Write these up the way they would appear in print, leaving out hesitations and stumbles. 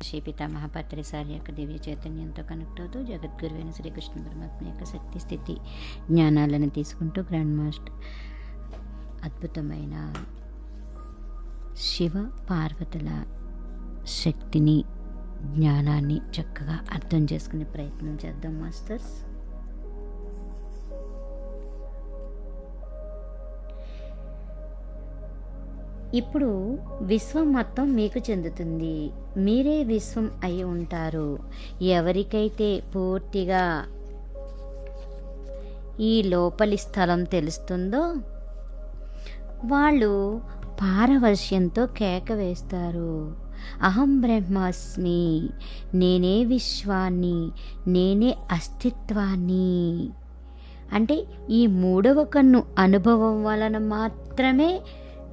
శ్రీ పితామహ పత్రిసారి యొక్క దివ్య చైతన్యంతో కనెక్ట్ అవుతూ జగద్గురువైన శ్రీకృష్ణ పరమాత్మ యొక్క శక్తి స్థితి జ్ఞానాలను తీసుకుంటూ గ్రాండ్ మాస్టర్ అద్భుతమైన శివ పార్వతుల శక్తిని జ్ఞానాన్ని చక్కగా అర్థం చేసుకునే ప్రయత్నం చేద్దాం మాస్టర్స్. ఇప్పుడు విశ్వం మొత్తం మీకు చెందుతుంది. మీరే విశ్వం అయి ఉంటారు. ఎవరికైతే పూర్తిగా ఈ లోపలి స్థలం తెలుస్తుందో వాళ్ళు పారవశ్యంతో కేక వేస్తారు, అహం బ్రహ్మాస్మి, నేనే విశ్వాన్ని, నేనే అస్తిత్వాన్ని. అంటే ఈ మూడవ కన్ను అనుభవం వలన మాత్రమే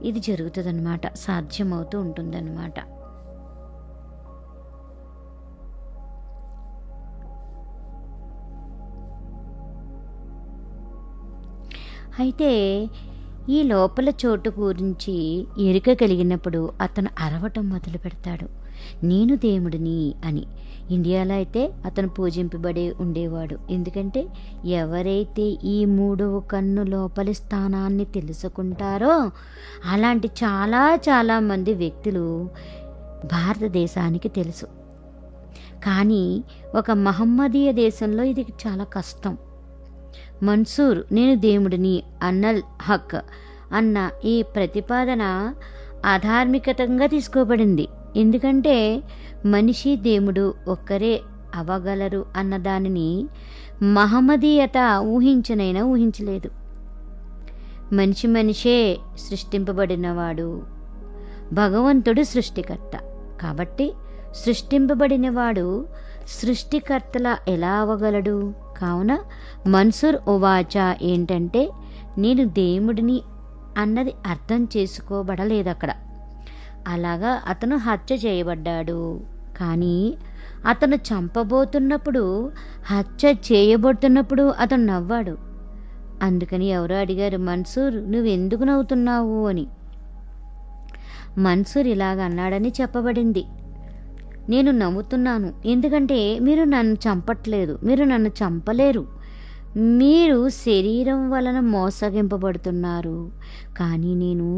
ఇది జరుగుతుందన్నమాట, సాధ్యమవుతూ ఉంటుందన్నమాట. అయితే ఈ లోపల చోటు గురించి ఎరుక కలిగినప్పుడు అతను అరవటం మొదలు పెడతాడు, నేను దేవుడిని అని. ఇండియాలో అయితే అతను పూజింపబడే ఉండేవాడు. ఎందుకంటే ఎవరైతే ఈ మూడవ కన్ను లోపలి స్థానాన్ని తెలుసుకుంటారో అలాంటి చాలామంది వ్యక్తులు భారతదేశానికి తెలుసు. కానీ ఒక మహమ్మదీయ దేశంలో ఇది చాలా కష్టం. మన్సూర్ నేను దేవుడిని అన్నల్ హక్ అన్న ఈ ప్రతిపాదన అధార్మికతంగా తీసుకోబడింది. ఎందుకంటే మనిషి దేవుడు ఒక్కరే అవ్వగలరు అన్న దానిని మహమ్మదీయత ఊహించలేదు. మనిషే సృష్టింపబడినవాడు, భగవంతుడు సృష్టికర్త. కాబట్టి సృష్టింపబడినవాడు సృష్టికర్తలా ఎలా అవ్వగలడు? కావున మన్సూర్ ఉవాచ ఏంటంటే నేను దేవుడిని అన్నది అర్థం చేసుకోబడలేదు అక్కడ. అలాగా అతను హత్య చేయబడ్డాడు. కానీ అతను చంపబోతున్నప్పుడు, హత్య చేయబోతున్నప్పుడు అతను నవ్వాడు. అందుకని ఎవరో అడిగారు, మన్సూర్ నువ్వెందుకు నవ్వుతున్నావు అని. మన్సూర్ ఇలాగ అన్నాడని చెప్పబడింది, నేను నవ్వుతున్నాను ఎందుకంటే మీరు నన్ను చంపట్లేదు, మీరు నన్ను చంపలేరు, మీరు శరీరం వలన మోసగింపబడుతున్నారు. కానీ నేను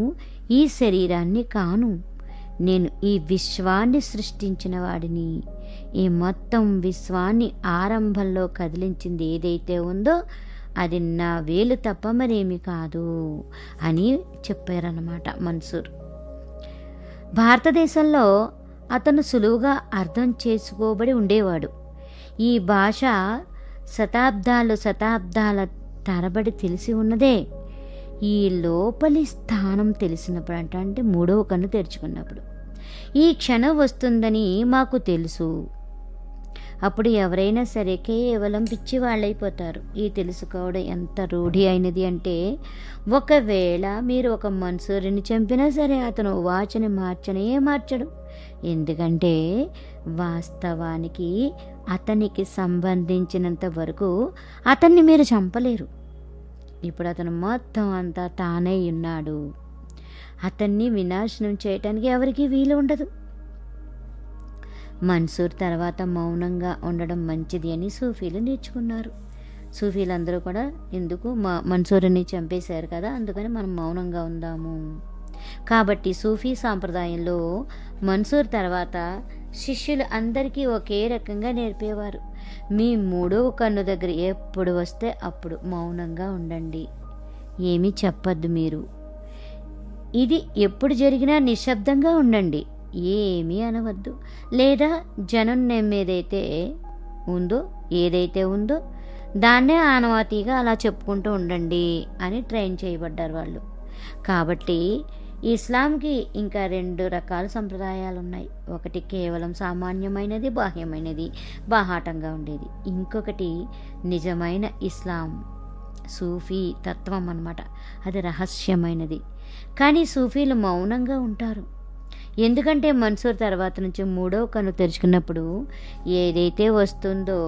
ఈ శరీరాన్ని కాను, నేను ఈ విశ్వాన్ని సృష్టించిన వాడిని. ఈ మొత్తం విశ్వాన్ని ఆరంభంలో కదిలించింది ఏదైతే ఉందో అది నా వేలు తప్ప మరేమి కాదు అని చెప్పారన్నమాట మన్సూర్. భారతదేశంలో అతను సులువుగా అర్థం చేసుకోబడి ఉండేవాడు. ఈ భాష శతాబ్దాల తరబడి తెలిసి ఉన్నదే. ఈ లోపలి స్థానం తెలిసినప్పుడు అంటే మూడవ కన్ను తెరుచుకున్నప్పుడు ఈ క్షణం వస్తుందని మాకు తెలుసు. అప్పుడు ఎవరైనా సరే కేవలం పిచ్చి వాళ్ళైపోతారు. ఈ తెలుసుకోవడం ఎంత రూఢి అయినది అంటే, ఒకవేళ మీరు ఒక మన్సూరిని చంపినా సరే అతను వాచని మార్చడు. ఎందుకంటే వాస్తవానికి అతనికి సంబంధించినంత వరకు అతన్ని మీరు చంపలేరు. ఇప్పుడు అతను మొత్తం అంతా తానే ఉన్నాడు. అతన్ని వినాశనం చేయటానికి ఎవరికీ వీలు ఉండదు. మన్సూర్ తర్వాత మౌనంగా ఉండడం మంచిది అని సూఫీలు నేర్చుకున్నారు. సూఫీలందరూ కూడా ఎందుకు మన్సూర్ని చంపేశారు కదా, అందుకని మనం మౌనంగా ఉందాము. కాబట్టి సూఫీ సాంప్రదాయంలో మన్సూర్ తర్వాత శిష్యులు అందరికీ ఒకే రకంగా నేర్పేవారు, మీ మూడవ కన్ను దగ్గర ఎప్పుడు వస్తే అప్పుడు మౌనంగా ఉండండి, ఏమీ చెప్పద్దు. మీరు ఇది ఎప్పుడు జరిగినా నిశ్శబ్దంగా ఉండండి, ఏమీ అనవద్దు. లేదా జనం ఏదైతే ఉందో దాన్నే ఆనవాతీగా అలా చెప్పుకుంటూ ఉండండి అని ట్రైన్ చేయబడ్డారు వాళ్ళు. కాబట్టి ఇస్లాంకి ఇంకా 2 రకాల సంప్రదాయాలు ఉన్నాయి. ఒకటి కేవలం సామాన్యమైనది, బాహ్యమైనది, బాహాటంగా ఉండేది. ఇంకొకటి నిజమైన ఇస్లాం, సూఫీ తత్వం అన్నమాట. అది రహస్యమైనది. కానీ సూఫీలు మౌనంగా ఉంటారు. ఎందుకంటే మన్సూర్ తర్వాత నుంచి మూడవ కన్ను తెరుచుకున్నప్పుడు ఏదైతే వస్తుందో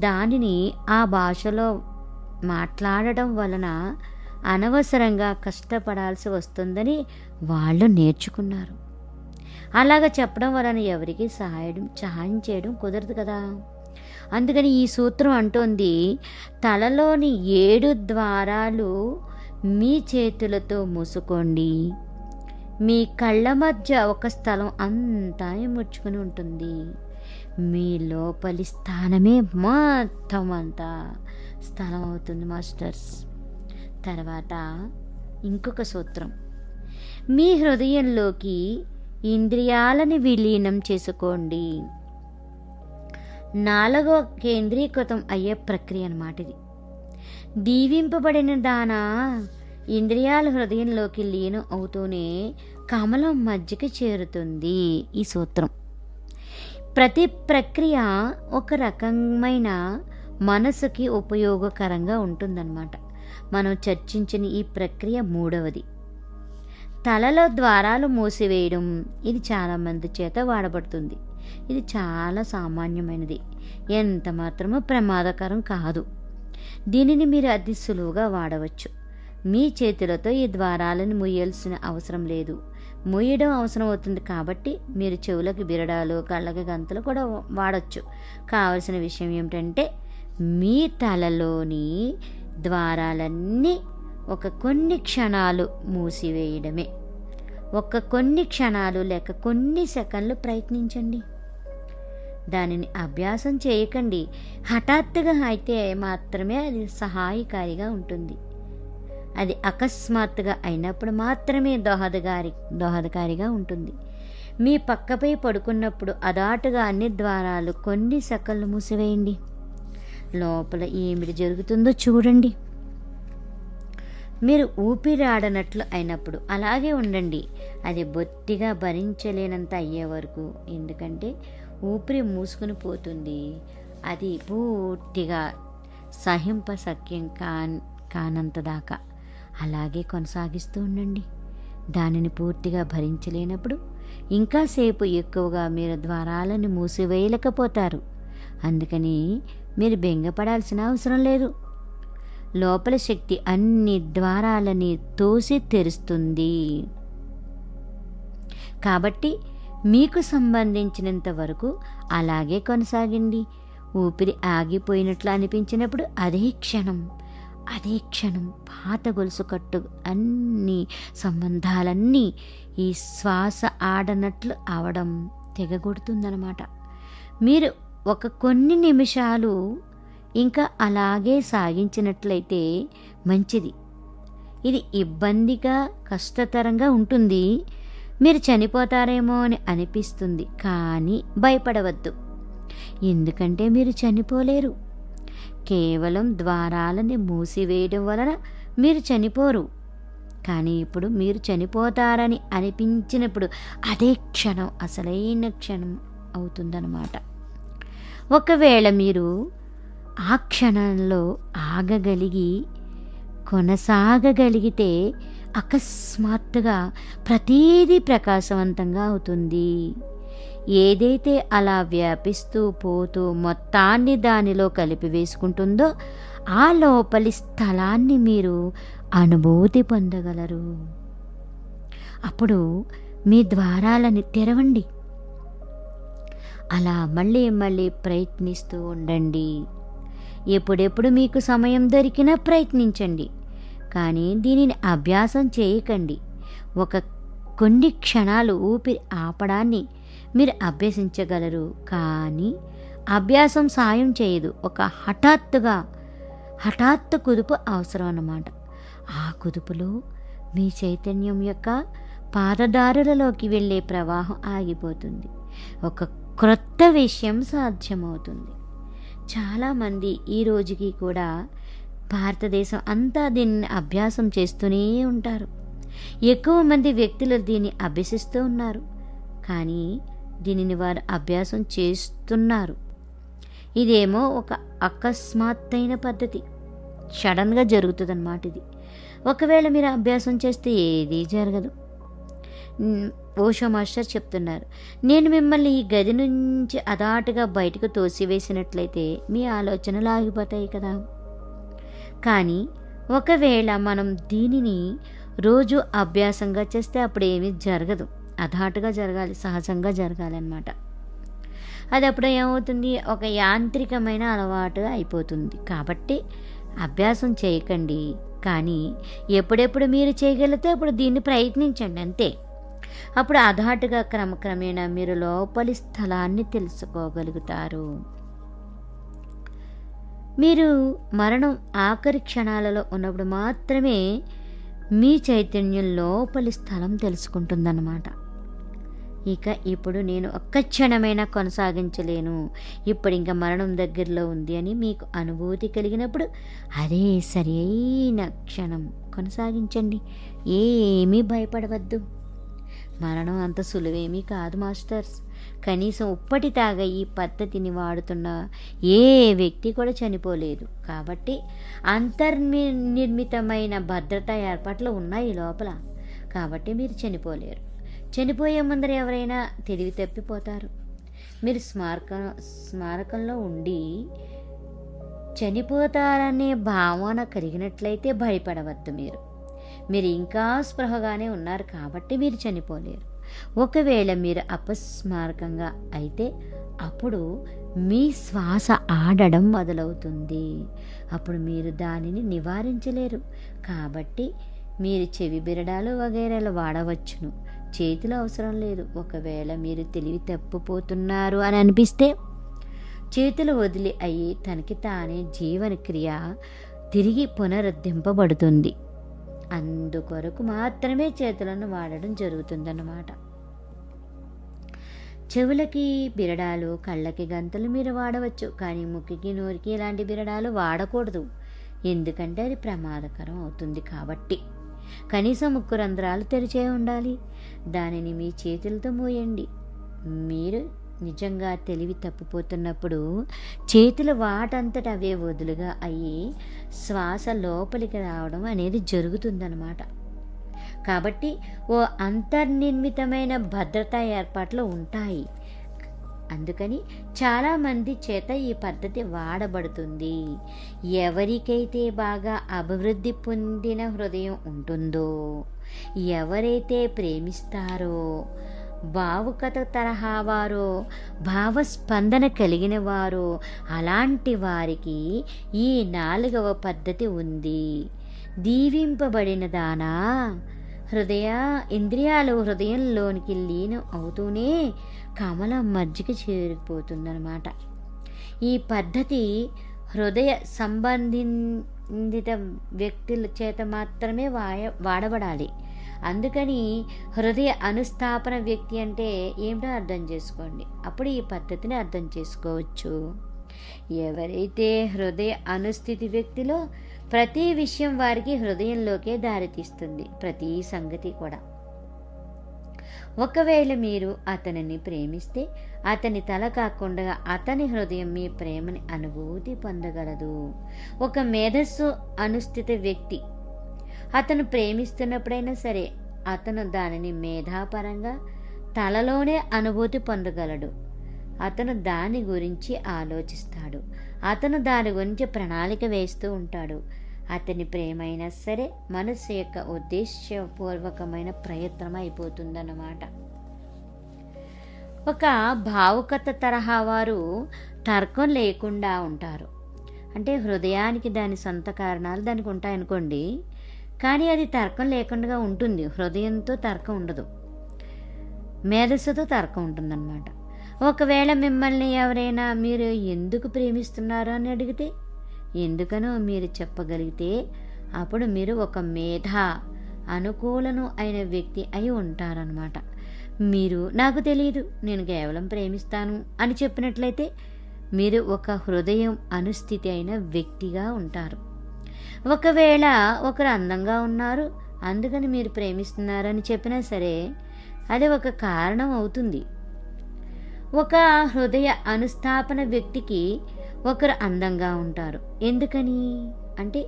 దానిని ఆ భాషలో మాట్లాడడం వలన అనవసరంగా కష్టపడాల్సి వస్తుందని వాళ్ళు నేర్చుకున్నారు. అలాగ చెప్పడం వలన ఎవరికి సహాయం చేయడం కుదరదు కదా. అందుకని ఈ సూత్రం అంటోంది, తలలోని 7 ద్వారాలు మీ చేతులతో మూసుకోండి. మీ కళ్ళ మధ్య ఒక స్థలం అంతా ముడుచుకుని ఉంటుంది. మీ లోపలి స్థానమే మొత్తం అంతా స్థలం అవుతుంది మాస్టర్స్. తర్వాత ఇంకొక సూత్రం, మీ హృదయంలోకి ఇంద్రియాలని విలీనం చేసుకోండి. 4వ కేంద్రీకృతం అయ్యే ప్రక్రియ అన్నమాట ఇది. దీవింపబడిన దానా ఇంద్రియాల హృదయంలోకి లీనం అవుతూనే కమలం మధ్యకి చేరుతుంది. ఈ సూత్రం ప్రతి ప్రక్రియ ఒక రకమైన మనసుకి ఉపయోగకరంగా ఉంటుందన్నమాట. మనం చర్చించిన ఈ ప్రక్రియ 3వది, తలలో ద్వారాలు మూసివేయడం. ఇది చాలామంది చేత వాడబడుతుంది. ఇది చాలా సామాన్యమైనది, ఎంత మాత్రమూ ప్రమాదకరం కాదు. దీనిని మీరు అతి సులువుగా వాడవచ్చు. మీ చేతులతో ఈ ద్వారాలను మూయాల్సిన అవసరం లేదు. మూయడం అవసరం అవుతుంది కాబట్టి మీరు చెవులకు బిరడాలు, కళ్ళకి గంతలు కూడా వాడచ్చు. కావలసిన విషయం ఏమిటంటే మీ తలలోని ద్వారాలన్నీ కొన్ని క్షణాలు మూసివేయడమే. కొన్ని క్షణాలు లేక కొన్ని సెకండ్లు ప్రయత్నించండి. దానిని అభ్యాసం చేయకండి. హఠాత్తుగా అయితే మాత్రమే అది సహాయకారిగా ఉంటుంది. అది అకస్మాత్తుగా అయినప్పుడు మాత్రమే దోహదకారిగా ఉంటుంది. మీ పక్కపై పడుకున్నప్పుడు అదాటుగా అన్ని ద్వారాలు కొన్ని సెకన్లు మూసివేయండి. లోపల ఏమిటి జరుగుతుందో చూడండి. మీరు ఊపిరాడనట్లు అయినప్పుడు అలాగే ఉండండి. అది బొత్తిగా భరించలేనంత అయ్యే వరకు. ఎందుకంటే ఊపిరి మూసుకుని పోతుంది. అది పూర్తిగా సహింపశక్యం కానంత దాకా అలాగే కొనసాగిస్తూ ఉండండి. దానిని పూర్తిగా భరించలేనప్పుడు ఇంకాసేపు ఎక్కువగా మీరు ద్వారాలను మూసివేయలేకపోతారు. అందుకని మీరు బెంగపడాల్సిన అవసరం లేదు. లోపల శక్తి అన్ని ద్వారాలని తోసి తెరుస్తుంది. కాబట్టి మీకు సంబంధించినంత వరకు అలాగే కొనసాగండి. ఊపిరి ఆగిపోయినట్లు అనిపించినప్పుడు అదే క్షణం పాత గొలుసు కట్టు అన్ని సంబంధాలన్నీ ఈ శ్వాస ఆడనట్లు అవడం తెగగొడుతుందన్నమాట. మీరు కొన్ని నిమిషాలు ఇంకా అలాగే సాగించినట్లయితే మంచిది. ఇది ఇబ్బందిగా కష్టతరంగా ఉంటుంది. మీరు చనిపోతారేమో అని అనిపిస్తుంది, కానీ భయపడవద్దు. ఎందుకంటే మీరు చనిపోలేరు. కేవలం ద్వారాలని మూసివేయడం వలన మీరు చనిపోరు. కానీ ఇప్పుడు మీరు చనిపోతారని అనిపించినప్పుడు అదే క్షణం అసలైన క్షణం అవుతుందన్నమాట. ఒకవేళ మీరు ఆ క్షణంలో ఆగగలిగి కొనసాగగలిగితే అకస్మాత్తుగా ప్రతీదీ ప్రకాశవంతంగా అవుతుంది. ఏదైతే అలా వ్యాపిస్తూ పోతూ మొత్తాన్ని దానిలో కలిపి వేసుకుంటుందో ఆ లోపలి స్థలాన్ని మీరు అనుభూతి పొందగలరు. అప్పుడు మీ ద్వారాలని తెరవండి. అలా మళ్ళీ ప్రయత్నిస్తూ ఉండండి. ఎప్పుడెప్పుడు మీకు సమయం దొరికినా ప్రయత్నించండి, కానీ దీనిని అభ్యాసం చేయకండి. కొన్ని క్షణాలు ఊపిరి ఆపడాన్ని మీరు అభ్యసించగలరు, కానీ అభ్యాసం సాయం చేయదు. హఠాత్తు కుదుపు అవసరం అన్నమాట. ఆ కుదుపులో మీ చైతన్యం యొక్క పాదదారులలోకి వెళ్ళే ప్రవాహం ఆగిపోతుంది. క్రొత్త విషయం సాధ్యమవుతుంది. చాలామంది ఈ రోజుకి కూడా భారతదేశం అంతా దీన్ని అభ్యాసం చేస్తూనే ఉంటారు. ఎక్కువ మంది వ్యక్తులు దీన్ని అభ్యసిస్తూ ఉన్నారు, కానీ దీనిని వారు అభ్యాసం చేస్తున్నారు. ఇదేమో అకస్మాత్తైన పద్ధతి, సడన్గా జరుగుతుందన్నమాట. ఇది ఒకవేళ మీరు అభ్యాసం చేస్తే ఏదీ జరగదు. ఓషో మాస్టర్ చెప్తున్నారు, నేను మిమ్మల్ని ఈ గది నుంచి అదాటుగా బయటకు తోసివేసినట్లయితే మీ ఆలోచనలు ఆగిపోతాయి కదా. కానీ ఒకవేళ మనం దీనిని రోజు అభ్యాసంగా చేస్తే అప్పుడు ఏమీ జరగదు. అధాటుగా జరగాలి, సహజంగా జరగాలి అన్నమాట. అది అప్పుడు ఏమవుతుంది, ఒక యాంత్రికమైన అలవాటుగా అయిపోతుంది. కాబట్టి అభ్యాసం చేయకండి, కానీ ఎప్పుడెప్పుడు మీరు చేయగలిగితే అప్పుడు దీన్ని ప్రయత్నించండి అంతే. అప్పుడు అధాటుగా క్రమక్రమేణా మీరు లోపలి స్థలాన్ని తెలుసుకోగలుగుతారు. మీరు మరణం ఆఖరి క్షణాలలో ఉన్నప్పుడు మాత్రమే మీ చైతన్యం లోపలి స్థలం తెలుసుకుంటుందన్నమాట. ఇక ఇప్పుడు నేను ఒక్క క్షణమైనా కొనసాగించలేను, ఇప్పుడు ఇంకా మరణం దగ్గరలో ఉంది అని మీకు అనుభూతి కలిగినప్పుడు అదే సరైన క్షణం. కొనసాగించండి, ఏమీ భయపడవద్దు. మరణం అంత సులువేమీ కాదు మాస్టర్స్. కనీసం ఇప్పటిదాకా ఈ పద్ధతిని వాడుతున్న ఏ వ్యక్తి కూడా చనిపోలేదు. కాబట్టి అంతర్నిర్మితమైన భద్రతా ఏర్పాట్లు ఉన్నాయి లోపల. కాబట్టి మీరు చనిపోలేరు. చనిపోయే ముందర ఎవరైనా తెలివి తప్పిపోతారు. మీరు స్మారకంలో ఉండి చనిపోతారనే భావన కలిగినట్లయితే భయపడవద్దు. మీరు ఇంకా స్పృహగానే ఉన్నారు కాబట్టి మీరు చనిపోలేరు. ఒకవేళ మీరు అపస్మారకంగా అయితే అప్పుడు మీ శ్వాస ఆడడం మొదలవుతుంది. అప్పుడు మీరు దానిని నివారించలేరు. కాబట్టి మీరు చెవి బిరడాలు వగైరాలు వాడవచ్చును, చేతులు అవసరం లేదు. ఒకవేళ మీరు తెలివి తప్పిపోతున్నారు అని అనిపిస్తే చేతులు వదిలి అయ్యి తనకి తానే జీవన క్రియ తిరిగి పునరుద్ధరింపబడుతుంది. అందుకొరకు మాత్రమే చేతులను వాడడం జరుగుతుందన్నమాట. చెవులకి బిరడాలు, కళ్ళకి గంతలు మీరు వాడవచ్చు, కానీ ముక్కుకి నోరికి ఇలాంటి బిరడాలు వాడకూడదు. ఎందుకంటే అది ప్రమాదకరం అవుతుంది. కాబట్టి కనీసం ముక్కు రంధ్రాలు తెరిచే ఉండాలి. దానిని మీ చేతులతో మూయండి. మీరు నిజంగా తెలివి తప్పిపోతున్నప్పుడు చేతులు వాటంతట అవే వదులుగా అయ్యి శ్వాస లోపలికి రావడం అనేది జరుగుతుందన్నమాట. కాబట్టి ఓ అంతర్నిర్మితమైన భద్రతా ఏర్పాట్లు ఉంటాయి. అందుకని చాలామంది చేత ఈ పద్ధతి వాడబడుతుంది. ఎవరికైతే బాగా అభివృద్ధి పొందిన హృదయం ఉంటుందో, ఎవరైతే ప్రేమిస్తారో, భావుకత తరహా వారో, భావస్పందన కలిగిన వారో, అలాంటి వారికి ఈ 4వ పద్ధతి ఉంది. దీవింపబడిన దానా, ఇంద్రియాలు హృదయంలోనికి లీనం అవుతూనే కమలం మధ్యకి చేరిపోతుందన్నమాట. ఈ పద్ధతి హృదయ సంబంధిత వ్యక్తుల చేత మాత్రమే వాడబడాలి. అందుకని హృదయ అనుస్థాపన వ్యక్తి అంటే ఏమిటో అర్థం చేసుకోండి. అప్పుడు ఈ పద్ధతిని అర్థం చేసుకోవచ్చు. ఎవరైతే హృదయ అనుస్థితి వ్యక్తిలో ప్రతి విషయం వారికి హృదయంలోకే దారితీస్తుంది, ప్రతి సంగతి కూడా. ఒకవేళ మీరు అతనిని ప్రేమిస్తే అతని తల కాకుండా అతని హృదయం మీ ప్రేమని అనుభూతి పొందగలదు. ఒక మేధస్సు అనుస్థిత వ్యక్తి అతను ప్రేమిస్తున్నప్పుడైనా సరే అతను దానిని మేధాపరంగా తలలోనే అనుభూతి పొందగలడు. అతను దాని గురించి ఆలోచిస్తాడు. అతను దాని గురించి ప్రణాళిక వేస్తూ ఉంటాడు. అతని ప్రేమ అయినా సరే మనస్సు యొక్క ఉద్దేశపూర్వకమైన ప్రయత్నం అయిపోతుందన్నమాట. ఒక భావుకత తరహా వారు తర్కం లేకుండా ఉంటారు. అంటే హృదయానికి దాని సొంత కారణాలు దానికి ఉంటాయనుకోండి, కానీ అది తర్కం లేకుండా ఉంటుంది. హృదయంతో తర్కం ఉండదు, మేధస్సుతో తర్కం ఉంటుందన్నమాట. ఒకవేళ మిమ్మల్ని ఎవరైనా మీరు ఎందుకు ప్రేమిస్తున్నారు అని అడిగితే ఎందుకనో మీరు చెప్పగలిగితే అప్పుడు మీరు ఒక మేధా అనుకూలను అయిన వ్యక్తి అయి ఉంటారనమాట. మీరు నాకు తెలియదు, నేను కేవలం ప్రేమిస్తాను అని చెప్పినట్లయితే మీరు ఒక హృదయం అనుస్థితి అయిన వ్యక్తిగా ఉంటారు. ఒకవేళ ఒకరు అందంగా ఉన్నారు అందుకని మీరు ప్రేమిస్తున్నారని చెప్పినా సరే అది ఒక కారణం అవుతుంది. ఒక హృదయ అనుస్థాపన వ్యక్తికి ఒకరు అందంగా ఉంటారు. ఎందుకని అంటే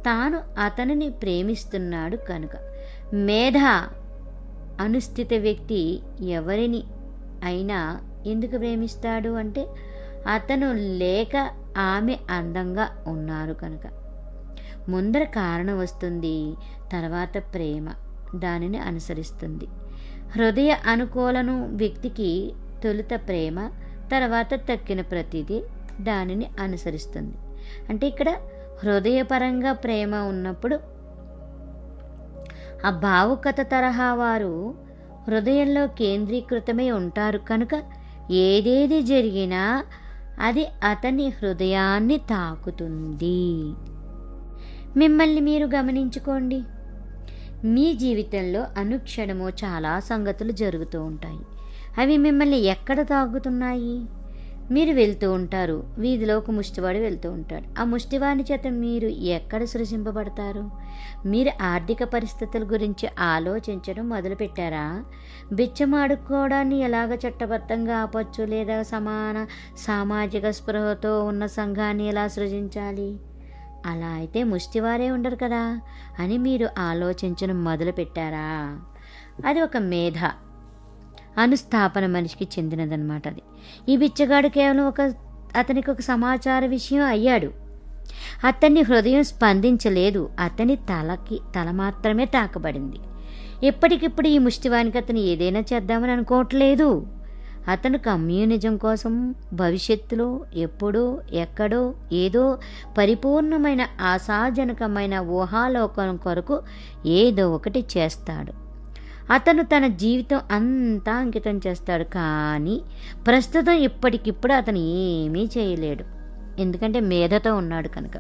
తాను అతనిని ప్రేమిస్తున్నాడు కనుక. మేధ అనుస్థిత వ్యక్తి ఎవరిని అయినా ఎందుకు ప్రేమిస్తాడు అంటే అతను లేక ఆమె అందంగా ఉన్నారు కనుక. ముందర కారణం వస్తుంది, తర్వాత ప్రేమ దానిని అనుసరిస్తుంది. హృదయ అనుకూలను వ్యక్తికి తొలుత ప్రేమ, తర్వాత తక్కిన ప్రతిదీ దానిని అనుసరిస్తుంది. అంటే ఇక్కడ హృదయపరంగా ప్రేమ ఉన్నప్పుడు ఆ భావుకత తరహా వారు హృదయంలో కేంద్రీకృతమై ఉంటారు కనుక ఏదేది జరిగినా అది అతని హృదయాన్ని తాకుతుంది. మిమ్మల్ని మీరు గమనించుకోండి. మీ జీవితంలో అనుక్షణము చాలా సంగతులు జరుగుతూ ఉంటాయి. అవి మిమ్మల్ని ఎక్కడ తాకుతున్నాయి? మీరు వెళ్తూ ఉంటారు, వీధిలో ఒక ముష్టివాడు వెళ్తూ ఉంటాడు. ఆ ముష్టివాని చేత మీరు ఎక్కడ సృజింపబడతారు? మీరు ఆర్థిక పరిస్థితుల గురించి ఆలోచించడం మొదలుపెట్టారా? బిచ్చమాడుకోవడాన్ని ఎలాగ చట్టబద్ధంగా ఆపచ్చు, లేదా సమాన సామాజిక స్పృహతో ఉన్న సంఘాన్ని ఎలా సృజించాలి? అలా అయితే ముష్టివారే ఉండరు కదా అని మీరు ఆలోచించడం మొదలుపెట్టారా? అది ఒక మేధ అనుస్థాపన మనిషికి చెందినదన్నమాట. అది ఈ బిచ్చగాడు కేవలం అతనికి ఒక సమాచార విషయం అయ్యాడు. అతన్ని హృదయం స్పందించలేదు, అతని తల మాత్రమే తాకబడింది. ఎప్పటికిప్పుడు ఈ ముష్టివానికి అతను ఏదైనా చేద్దామని అనుకోవట్లేదు. అతను కమ్యూనిజం కోసం భవిష్యత్తులో ఎప్పుడో ఎక్కడో ఏదో పరిపూర్ణమైన ఆశాజనకమైన ఊహాలోకం కొరకు ఏదో ఒకటి చేస్తాడు. అతను తన జీవితం అంతా అంకితం చేస్తాడు. కానీ ప్రస్తుతం ఇప్పటికిప్పుడు అతను ఏమీ చేయలేడు, ఎందుకంటే మేధతో ఉన్నాడు కనుక.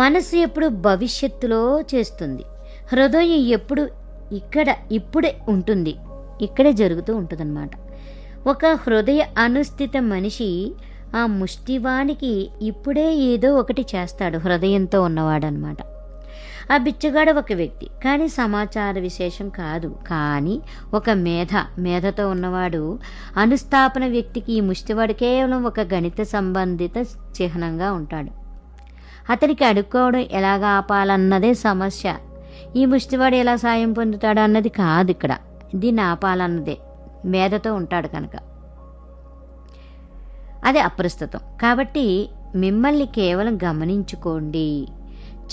మనసు ఎప్పుడు భవిష్యత్తులో చేస్తుంది, హృదయం ఎప్పుడు ఇప్పుడే ఉంటుంది, ఇక్కడే జరుగుతూ ఉంటుందన్నమాట. ఒక హృదయ అనుస్థిత మనిషి ఆ ముష్టివానికి ఇప్పుడే ఏదో ఒకటి చేస్తాడు, హృదయంతో ఉన్నవాడనమాట. ఆ బిచ్చగాడు ఒక వ్యక్తి, కానీ సమాచార విశేషం కాదు, కానీ ఒక మేధతో ఉన్నవాడు. అనుస్థాపన వ్యక్తికి ఈ ముష్టివాడు కేవలం ఒక గణిత సంబంధిత చిహ్నంగా ఉంటాడు. అతనికి అడుక్కోవడం ఎలాగా ఆపాలన్నదే సమస్య. ఈ ముష్టివాడు ఎలా సాయం పొందుతాడు అన్నది కాదు ఇక్కడ, దీన్ని ఆపాలన్నదే. మేధతో ఉంటాడు కనుక అది అప్రస్తుతం. కాబట్టి మిమ్మల్ని కేవలం గమనించుకోండి.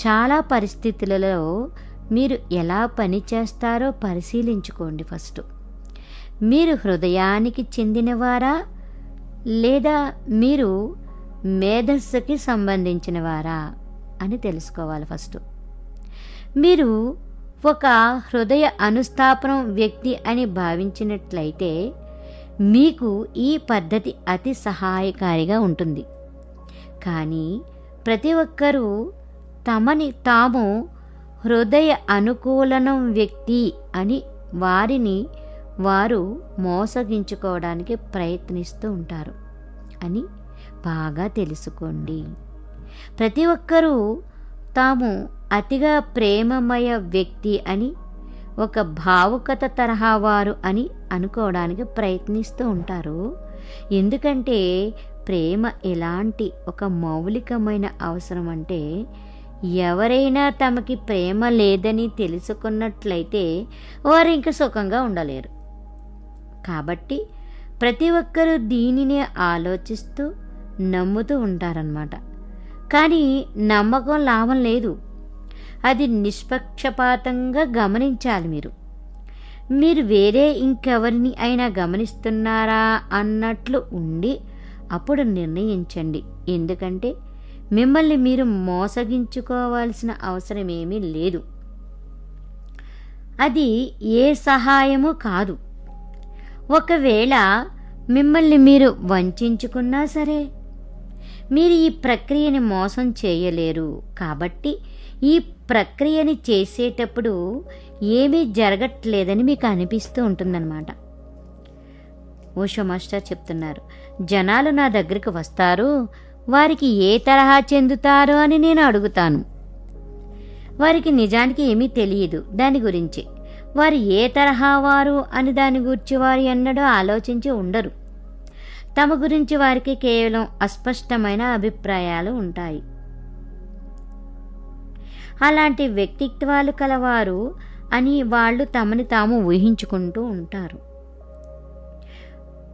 చాలా పరిస్థితులలో మీరు ఎలా పని చేస్తారో పరిశీలించుకోండి. ఫస్ట్ మీరు హృదయానికి చెందినవారా, లేదా మీరు మేధస్సుకి సంబంధించినవారా అని తెలుసుకోవాలి. ఫస్ట్ మీరు ఒక హృదయ అనుస్థాపనం వ్యక్తి అని భావించినట్లయితే మీకు ఈ పద్ధతి అతి సహాయకారిగా ఉంటుంది. కానీ ప్రతి ఒక్కరూ తమని తాము హృదయ అనుకూలనం వ్యక్తి అని వారు మోసగించుకోవడానికి ప్రయత్నిస్తూ ఉంటారు అని బాగా తెలుసుకోండి. ప్రతి ఒక్కరూ తాము అతిగా ప్రేమమయ వ్యక్తి అని, ఒక భావుకత తరహా వారు అని అనుకోవడానికి ప్రయత్నిస్తూ ఉంటారు. ఎందుకంటే ప్రేమ ఎలాంటి ఒక మౌలికమైన అవసరం అంటే, ఎవరైనా తమకి ప్రేమ లేదని తెలుసుకున్నట్లయితే వారు ఇంక సుఖంగా ఉండలేరు. కాబట్టి ప్రతి ఒక్కరూ దీనినే ఆలోచిస్తూ నమ్ముతూ ఉంటారన్నమాట. కానీ నమ్మకం లాభం లేదు, అది నిష్పక్షపాతంగా గమనించాలి. మీరు వేరే ఇంకెవరిని అయినా గమనిస్తున్నారా అన్నట్లు ఉండి అప్పుడు నిర్ణయించండి. ఎందుకంటే మిమ్మల్ని మీరు మోసగించుకోవాల్సిన అవసరం ఏమీ లేదు. అది ఏ సహాయము కాదు. ఒకవేళ మిమ్మల్ని మీరు వంచుకున్నా సరే మీరు ఈ ప్రక్రియని మోసం చేయలేరు. కాబట్టి ఈ ప్రక్రియని చేసేటప్పుడు ఏమీ జరగట్లేదని మీకు అనిపిస్తూ ఉంటుందన్నమాట. ఓషో మాస్టర్ చెప్తున్నారు, జనాలు నా దగ్గరికి వస్తారు, వారికి ఏ తరహా చెందుతారో అని నేను అడుగుతాను. వారికి నిజానికి ఏమీ తెలియదు దాని గురించి. వారు ఏ తరహా వారు అని దాని గురించి వారు ఎన్నడూ ఆలోచించి ఉండరు. తమ గురించి వారికి కేవలం అస్పష్టమైన అభిప్రాయాలు ఉంటాయి. అలాంటి వ్యక్తిత్వాలు కలవారు అని వాళ్ళు తమని తాము ఊహించుకుంటూ ఉంటారు.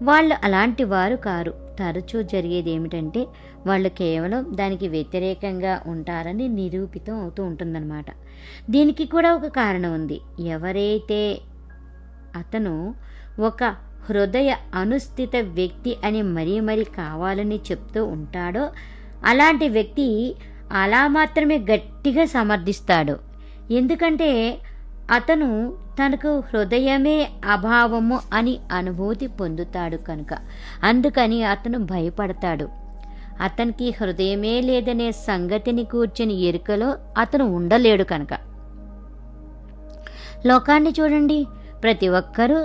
వాళ్ళు అలాంటి వారు కారు. తరచూ జరిగేది ఏమిటంటే వాళ్ళు కేవలం దానికి వ్యతిరేకంగా ఉంటారని నిరూపితం అవుతూ ఉంటుందన్నమాట. దీనికి కూడా ఒక కారణం ఉంది. ఎవరైతే అతను ఒక హృదయ అనుస్థిత వ్యక్తి అని మరీ కావాలని చెప్తూ ఉంటాడో అలాంటి వ్యక్తి అలా మాత్రమే గట్టిగా సమర్థిస్తాడు. ఎందుకంటే అతను తనకు హృదయమే అభావము అని అనుభూతి పొందుతాడు కనుక. అందుకని అతను భయపడతాడు. అతనికి హృదయమే లేదనే సంగతిని కూర్చుని ఎరుకలో అతను ఉండలేడు కనుక. లోకాన్ని చూడండి, ప్రతి ఒక్కరూ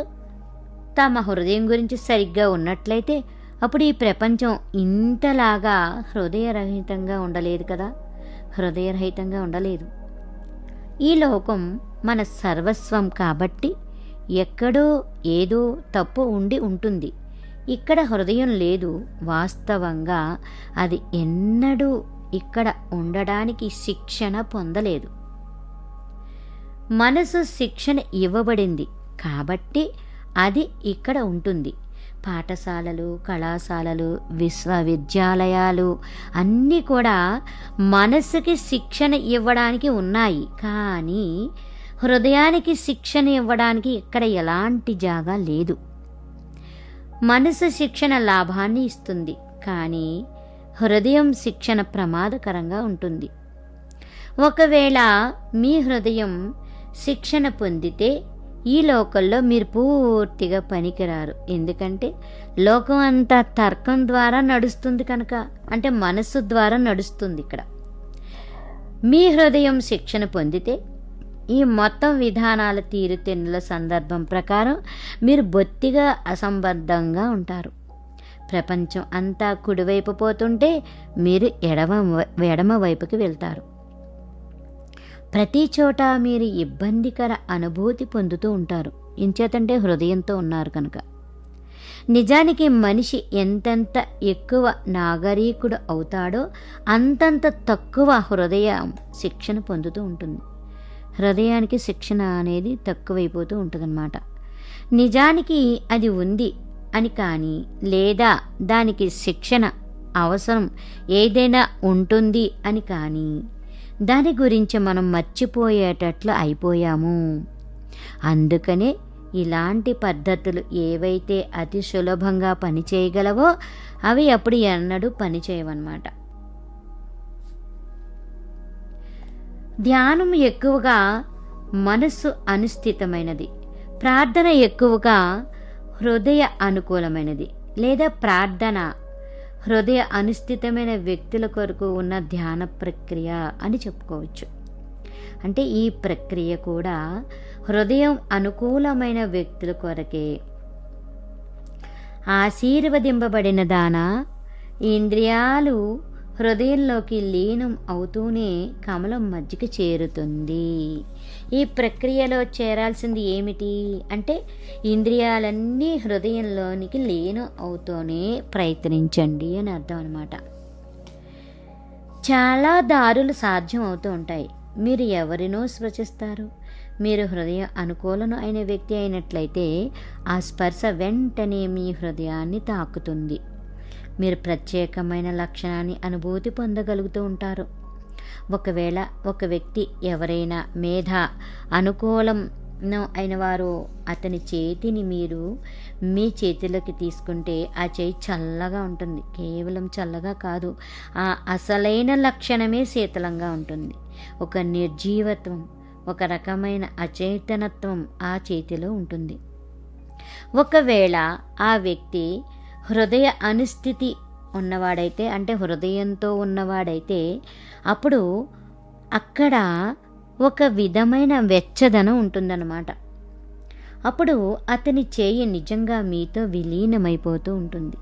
తమ హృదయం గురించి సరిగ్గా ఉన్నట్లయితే అప్పుడు ఈ ప్రపంచం ఇంతలాగా హృదయరహితంగా ఉండలేదు కదా, హృదయరహితంగా ఉండలేదు. ఈ లోకం మన సర్వస్వం కాబట్టి ఎక్కడో ఏదో తప్పు ఉండి ఉంటుంది. ఇక్కడ హృదయం లేదు. వాస్తవంగా అది ఎన్నడూ ఇక్కడ ఉండడానికి శిక్షణ పొందలేదు. మనసు శిక్షణ ఇవ్వబడింది కాబట్టి అది ఇక్కడ ఉంటుంది. పాఠశాలలు, కళాశాలలు, విశ్వవిద్యాలయాలు అన్నీ కూడా మనసుకి శిక్షణ ఇవ్వడానికి ఉన్నాయి. కానీ హృదయానికి శిక్షణ ఇవ్వడానికి ఇక్కడ ఎలాంటి జాగా లేదు. మనసు శిక్షణ లాభాన్ని ఇస్తుంది, కానీ హృదయం శిక్షణ ప్రమాదకరంగా ఉంటుంది. ఒకవేళ మీ హృదయం శిక్షణ పొందితే ఈ లోకంలో మీరు పూర్తిగా పనికిరారు. ఎందుకంటే లోకం అంతా తర్కం ద్వారా నడుస్తుంది కనుక, అంటే మనస్సు ద్వారా నడుస్తుంది. ఇక్కడ మీ హృదయం శిక్షణ పొందితే ఈ మొత్తం విధానాల తీరుతెన్నుల సందర్భం ప్రకారం మీరు బొత్తిగా అసంబద్ధంగా ఉంటారు. ప్రపంచం అంతా కుడివైపు పోతుంటే మీరు ఎడమ వైపుకి వెళ్తారు. ప్రతి చోట మీరు ఇబ్బందికర అనుభూతి పొందుతూ ఉంటారు. ఇంచేతంటే హృదయంతో ఉన్నారు కనుక. నిజానికి మనిషి ఎంతెంత ఎక్కువ నాగరీకుడు అవుతాడో అంతంత తక్కువ హృదయం శిక్షణ పొందుతూ ఉంటుంది. హృదయానికి శిక్షణ అనేది తక్కువైపోతూ ఉంటుందన్నమాట. నిజానికి అది ఉంది అని కానీ, లేదా దానికి శిక్షణ అవసరం ఏదైనా ఉంటుంది అని కానీ దాని గురించి మనం మర్చిపోయేటట్లు అయిపోయాము. అందుకనే ఇలాంటి పద్ధతులు ఏవైతే అతి సులభంగా పనిచేయగలవో అవి అప్పుడు ఎన్నడూ పనిచేయవన్నమాట. ధ్యానం ఎక్కువగా మనస్సు అనుస్థితమైనది, ప్రార్థన ఎక్కువగా హృదయ అనుకూలమైనది, లేదా ప్రార్థన హృదయ అనుస్థితమైన వ్యక్తుల కొరకు ఉన్న ధ్యాన ప్రక్రియ అని చెప్పుకోవచ్చు. అంటే ఈ ప్రక్రియ కూడా హృదయం అనుకూలమైన వ్యక్తుల కొరకే. ఆశీర్వదింపబడిన దానా, ఇంద్రియాలు హృదయంలోకి లీనం అవుతూనే కమలం మధ్యకి చేరుతుంది. ఈ ప్రక్రియలో చేరాల్సింది ఏమిటి అంటే ఇంద్రియాలన్నీ హృదయంలోనికి లీనం అవుతూనే ప్రయత్నించండి అని అర్థం అన్నమాట. చాలా దారులు సాధ్యం అవుతూ ఉంటాయి. మీరు ఎవరినో స్పృశిస్తారు. మీరు హృదయ అనుకూలం అయిన వ్యక్తి అయినట్లయితే ఆ స్పర్శ వెంటనే మీ హృదయాన్ని తాకుతుంది. మీరు ప్రత్యేకమైన లక్షణాన్ని అనుభూతి పొందగలుగుతూ ఉంటారు. ఒకవేళ ఒక వ్యక్తి ఎవరైనా మేధ అనుకూలం అయిన వారు అతని చేతిని మీరు మీ చేతిలోకి తీసుకుంటే ఆ చేయి చల్లగా ఉంటుంది. కేవలం చల్లగా కాదు, ఆ అసలైన లక్షణమే శీతలంగా ఉంటుంది. ఒక నిర్జీవత్వం, ఒక రకమైన అచేతనత్వం ఆ చేతిలో ఉంటుంది. ఒకవేళ ఆ వ్యక్తి హృదయ అనుస్థితి ఉన్నవాడైతే, అంటే హృదయంతో ఉన్నవాడైతే, అప్పుడు అక్కడ ఒక విధమైన వెచ్చదనం ఉంటుందన్నమాట. అప్పుడు అతని చేయి నిజంగా మీతో విలీనమైపోతూ ఉంటుంది.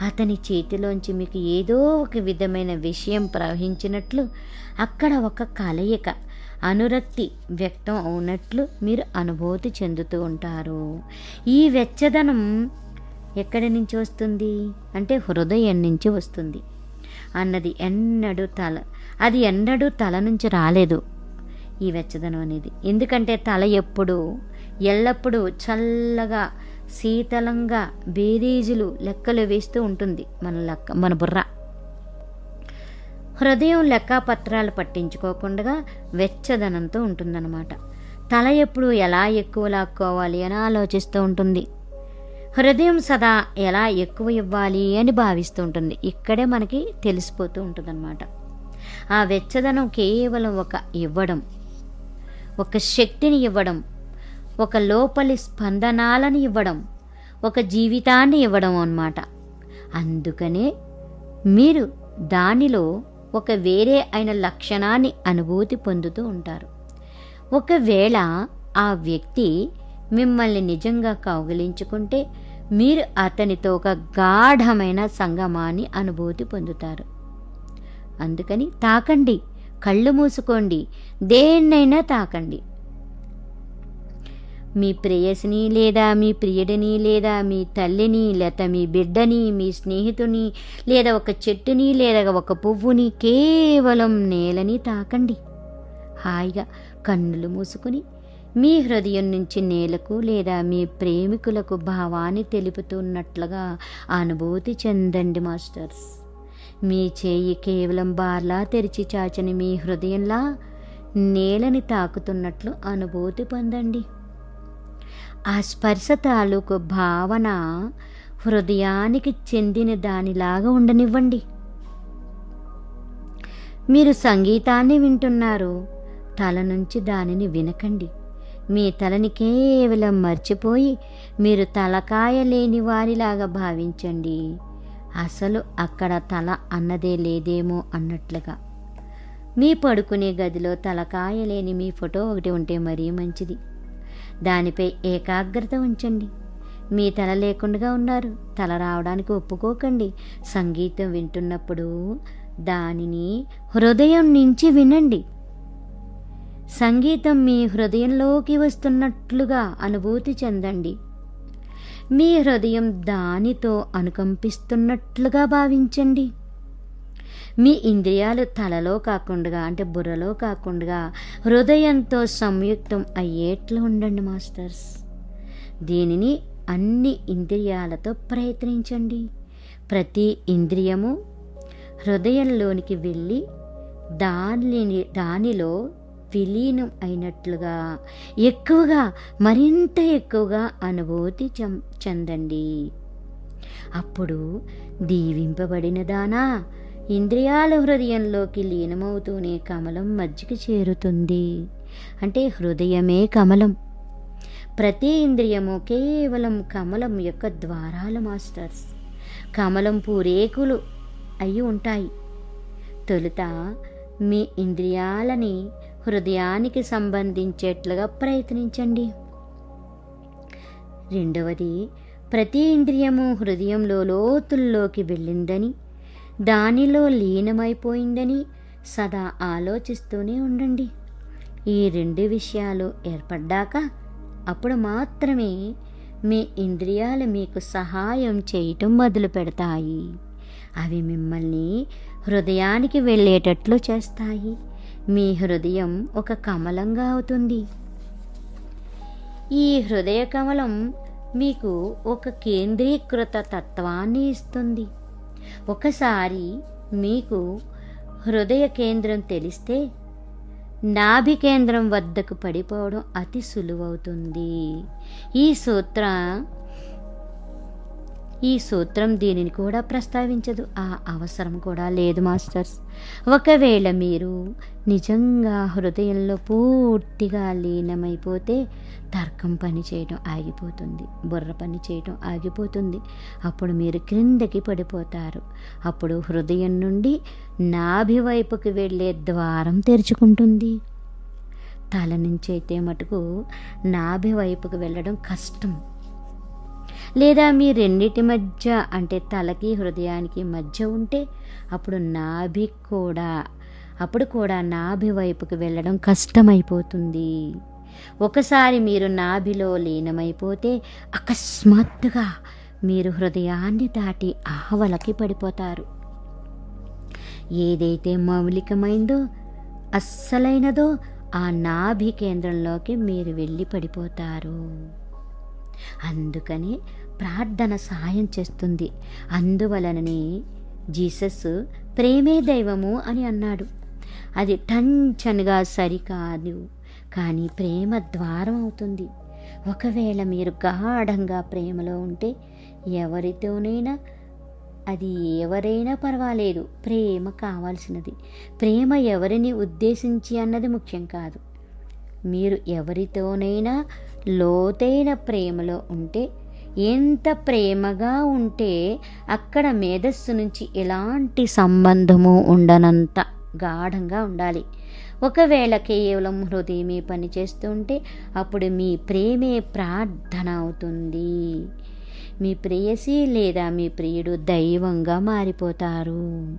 అతని చేతిలోంచి మీకు ఏదో ఒక విధమైన విషయం ప్రవహించినట్లు, అక్కడ ఒక కలయిక, అనురక్తి వ్యక్తం అవునట్లు మీరు అనుభూతి చెందుతూ ఉంటారు. ఈ వెచ్చదనం ఎక్కడి నుంచి వస్తుంది అంటే హృదయం నుంచి వస్తుంది అన్నది అది ఎన్నడూ తల నుంచి రాలేదు ఈ వెచ్చదనం అనేది. ఎందుకంటే తల ఎల్లప్పుడూ చల్లగా శీతలంగా బేరీజులు లెక్కలు వేస్తూ ఉంటుంది మన బుర్ర. హృదయం లెక్కపత్రాలు పట్టించుకోకుండా వెచ్చదనంతో ఉంటుందన్నమాట. తల ఎప్పుడు ఎలా ఎక్కువ లాక్కోవాలి అని ఆలోచిస్తూ ఉంటుంది. హృదయం సదా ఎలా ఎక్కువ ఇవ్వాలి అని భావిస్తూ ఉంటుంది. ఇక్కడే మనకి తెలిసిపోతూ ఉంటుందన్నమాట. ఆ వెచ్చదనం కేవలం ఒక ఇవ్వడం, ఒక శక్తిని ఇవ్వడం, ఒక లోపలి స్పందనాలను ఇవ్వడం, ఒక జీవితాన్ని ఇవ్వడం అన్నమాట. అందుకనే మీరు దానిలో ఒక వేరే అయిన లక్షణాన్ని అనుభూతి పొందుతూ ఉంటారు. ఒకవేళ ఆ వ్యక్తి మిమ్మల్ని నిజంగా కౌగిలించుకుంటే మీరు అతనితో ఒక గాఢమైన సంగమాన్ని అనుభూతి పొందుతారు. అందుకని తాకండి, కళ్ళు మూసుకోండి, దేన్నైనా తాకండి. మీ ప్రేయసిని లేదా మీ ప్రియుడిని లేదా మీ తల్లిని లేదా మీ బిడ్డని, మీ స్నేహితుని లేదా ఒక చెట్టుని లేదా ఒక పువ్వుని, కేవలం నేలని తాకండి. హాయిగా కన్నులు మూసుకొని మీ హృదయం నుంచి నేలకు లేదా మీ ప్రేమికులకు భావాన్ని తెలుపుతున్నట్లుగా అనుభూతి చెందండి మాస్టర్స్. మీ చేయి కేవలం బార్లా తెరిచి చాచని మీ హృదయంలా నేలని తాకుతున్నట్లు అనుభూతి పొందండి. ఆ స్పర్శ తాలూకు భావన హృదయానికి చెందిన దానిలాగా ఉండనివ్వండి. మీరు సంగీతాన్ని వింటున్నారు, తల నుంచి దానిని వినకండి. మీ తలని కేవలం మర్చిపోయి మీరు తలకాయ లేని వారిలాగా భావించండి. అసలు అక్కడ తల అన్నదే లేదేమో అన్నట్లుగా. మీ పడుకునే గదిలో తలకాయ లేని మీ ఫోటో ఒకటి ఉంటే మరీ మంచిది. దానిపై ఏకాగ్రత ఉంచండి. మీ తల లేకుండా ఉన్నారు, తల రావడానికి ఒప్పుకోకండి. సంగీతం వింటున్నప్పుడు దానిని హృదయం నుంచి వినండి. సంగీతం మీ హృదయంలోకి వస్తున్నట్లుగా అనుభూతి చెందండి. మీ హృదయం దానితో అనుకంపిస్తున్నట్లుగా భావించండి. మీ ఇంద్రియాలు తలలో కాకుండా అంటే బుర్రలో కాకుండా హృదయంతో సంయుక్తం అయ్యేట్లు ఉండండి మాస్టర్స్. దీనిని అన్ని ఇంద్రియాలతో ప్రయత్నించండి. ప్రతి ఇంద్రియము హృదయంలోనికి వెళ్ళి దానిలో విలీనం అయినట్లుగా ఎక్కువగా, మరింత ఎక్కువగా అనుభూతి చెందండి. అప్పుడు దీవింపబడిన దానా ఇంద్రియాల హృదయంలోకి లీనమవుతూనే కమలం మధ్యకి చేరుతుంది. అంటే హృదయమే కమలం. ప్రతి ఇంద్రియము కేవలం కమలం యొక్క ద్వారాలు మాస్టర్స్. కమలం పూరేకులు అయి ఉంటాయి. తొలుత మీ ఇంద్రియాలని హృదయానికి సంబంధించేట్లుగా ప్రయత్నించండి. రెండవది, ప్రతి ఇంద్రియము హృదయంలో లోతుల్లోకి వెళ్ళిందని, దానిలో లీనమైపోయిందని సదా ఆలోచిస్తూనే ఉండండి. ఈ రెండు విషయాలు ఏర్పడ్డాక అప్పుడు మాత్రమే మీ ఇంద్రియాలు మీకు సహాయం చేయటం మొదలు పెడతాయి. అవి మిమ్మల్ని హృదయానికి వెళ్ళేటట్లు చేస్తాయి. మీ హృదయం ఒక కమలంగా అవుతుంది. ఈ హృదయ కమలం మీకు ఒక కేంద్రీకృత తత్వాన్ని ఇస్తుంది. ఒకసారి మీకు హృదయ కేంద్రం తెలిస్తే నాభి కేంద్రం వద్దకు పడిపోవడం అతి సులువవుతుంది. ఈ సూత్రం దీనిని కూడా ప్రస్తావించదు. ఆ అవసరం కూడా లేదు మాస్టర్స్. ఒకవేళ మీరు నిజంగా హృదయంలో పూర్తిగా లీనమైపోతే తర్కం పని చేయడం ఆగిపోతుంది, బుర్ర పని చేయడం ఆగిపోతుంది. అప్పుడు మీరు క్రిందకి పడిపోతారు. అప్పుడు హృదయం నుండి నాభి వైపుకి వెళ్ళే ద్వారం తెరుచుకుంటుంది. తల నుంచి అయితే మటుకు నాభి వైపుకి వెళ్ళడం కష్టం. లేదా మీ రెండిటి మధ్య అంటే తలకి హృదయానికి మధ్య ఉంటే అప్పుడు కూడా నాభి వైపుకి వెళ్ళడం కష్టమైపోతుంది. ఒకసారి మీరు నాభిలో లీనమైపోతే అకస్మాత్తుగా మీరు హృదయాన్ని దాటి ఆవలకి పడిపోతారు. ఏదైతే మౌలికమైందో అస్సలైనదో ఆ నాభి కేంద్రంలోకి మీరు వెళ్ళి పడిపోతారు. అందుకని ప్రార్థన సహాయం చేస్తుంది. అందువలననే జీసస్ ప్రేమే దైవము అని అన్నాడు. అది టంచన్గా సరికాదు, కానీ ప్రేమ ద్వారం అవుతుంది. ఒకవేళ మీరు గాఢంగా ప్రేమలో ఉంటే ఎవరితోనైనా, అది ఎవరైనా పర్వాలేదు, ప్రేమ కావాల్సినది. ప్రేమ ఎవరిని ఉద్దేశించి అన్నది ముఖ్యం కాదు. మీరు ఎవరితోనైనా లోతైన ప్రేమలో ఉంటే, ఎంత ప్రేమగా ఉంటే అక్కడ మేధస్సు నుంచి ఎలాంటి సంబంధము ఉండనంత గాఢంగా ఉండాలి. ఒకవేళ కేవలం హృదయమే పని చేస్తుంటే అప్పుడు మీ ప్రేమే ప్రార్థన అవుతుంది. మీ ప్రేయసి లేదా మీ ప్రియుడు దైవంగా మారిపోతారు.